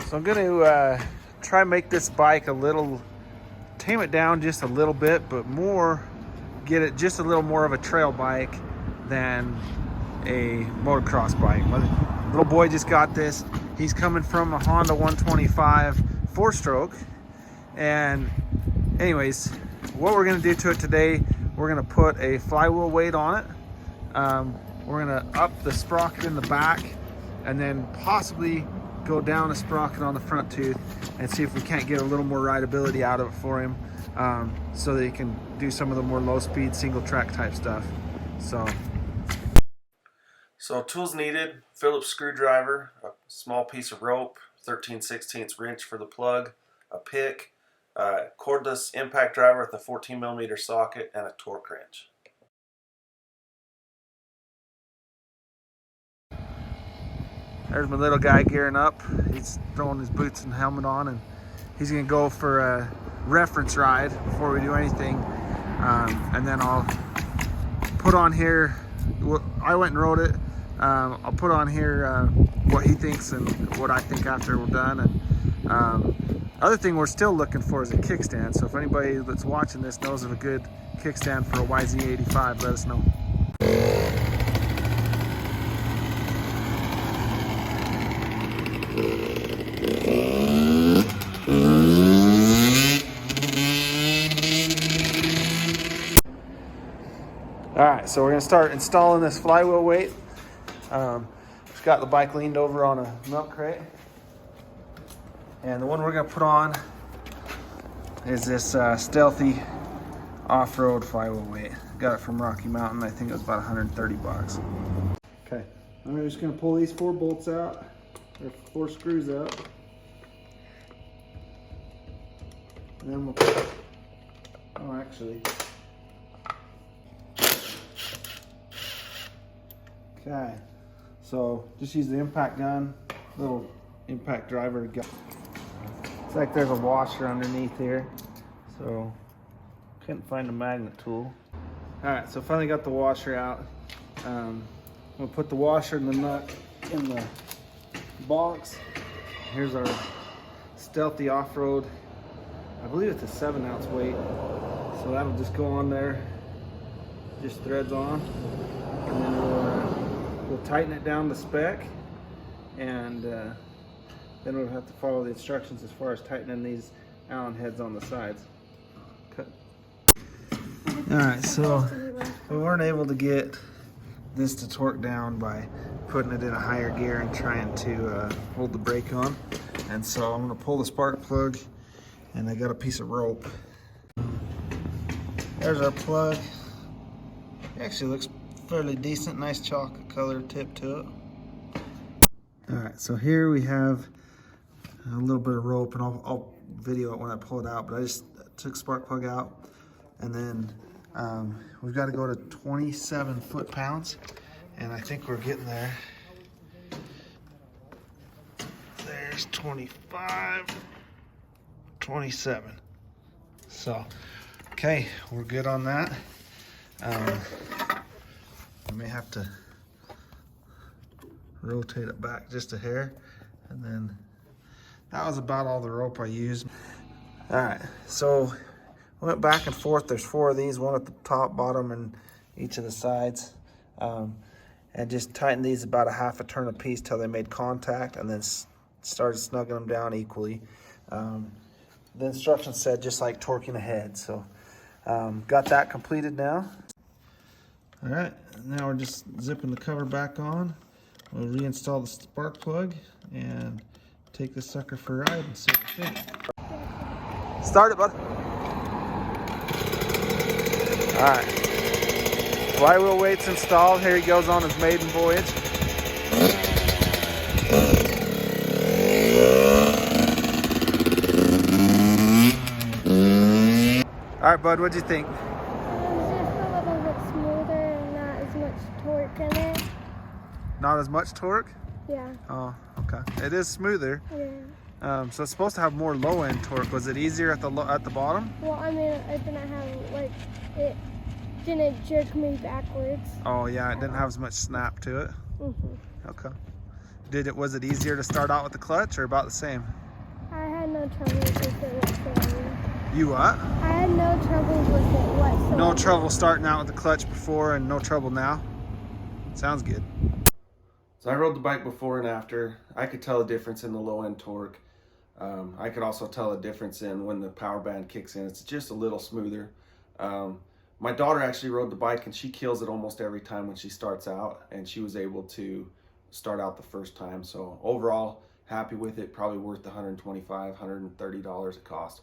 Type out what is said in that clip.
So I'm going to try and make this bike tame it down just a little bit, but get it just a little more of a trail bike than a motocross bike. My little boy just got this. He's coming from a Honda 125 4-stroke. And anyways, what we're going to do to it today, we're going to put a flywheel weight on it. We're going to up the sprocket in the back and then possibly go down a sprocket on the front tooth and see if we can't get a little more rideability out of it for him, so that he can do some of the more low speed single track type stuff. So tools needed: Phillips screwdriver, a small piece of rope, 13/16 wrench for the plug, a pick, cordless impact driver with a 14mm socket, and a torque wrench. There's my little guy gearing up. He's throwing his boots and helmet on, and he's gonna go for a reference ride before we do anything. And then I'll put on here, I went and rode it. I'll put on here what he thinks and what I think after we're done. And other thing we're still looking for is a kickstand. So if anybody that's watching this knows of a good kickstand for a YZ85, let us know. Alright, so we're going to start installing this flywheel weight. Just got the bike leaned over on a milk crate. And the one we're going to put on is this Stealthy off-road flywheel weight. Got it from Rocky Mountain. I think it was about 130 bucks. Okay, I'm just going to pull these 4 bolts out, or 4 screws out. And then we'll put, okay, so just use the impact gun, little impact driver. It's like there's a washer underneath here, so couldn't find a magnet tool. All right, so finally got the washer out. We'll put the washer and the nut in the box. Here's our Stealthy off-road. I believe it's a 7-ounce weight, so that'll just go on there, just threads on, and then we'll tighten it down to spec, and then we'll have to follow the instructions as far as tightening these Allen heads on the sides. Cut. Alright, so we weren't able to get this to torque down by putting it in a higher gear and trying to hold the brake on, and so I'm going to pull the spark plug, and I got a piece of rope. There's our plug. It actually looks fairly decent, nice chocolate color tip to it. Alright, so here we have a little bit of rope, and I'll video it when I pull it out, but I just took spark plug out, and then we've got to go to 27 foot-pounds, and I think we're getting there. There's 25, 27. So, okay, we're good on that. I may have to rotate it back just a hair, and then that was about all the rope I used. All right, so I went back and forth. There's 4 of these, one at the top, bottom, and each of the sides, and just tightened these about a half a turn a piece till they made contact, and then started snugging them down equally. The instructions said just like torquing a head, so got that completed now. All right, now we're just zipping the cover back on. We'll reinstall the spark plug and take this sucker for a ride and see what we think. Start it, bud. All right, flywheel weight's installed. Here he goes on his maiden voyage. All right, bud, what'd you think? Not as much torque? Yeah. Oh, okay. It is smoother. Yeah. So it's supposed to have more low end torque. Was it easier at the bottom? Well, I mean, it didn't have, like, it didn't jerk me backwards. Oh yeah, it didn't have as much snap to it. Mm-hmm. Okay. Was it easier to start out with the clutch or about the same? I had no trouble with it whatsoever. You what? I had no trouble with it whatsoever. No trouble starting out with the clutch before and no trouble now? Sounds good. So I rode the bike before and after. I could tell a difference in the low end torque. I could also tell a difference in when the power band kicks in. It's just a little smoother. My daughter actually rode the bike and she kills it almost every time when she starts out, and she was able to start out the first time. So overall, happy with it. Probably worth the $125, $130 it cost.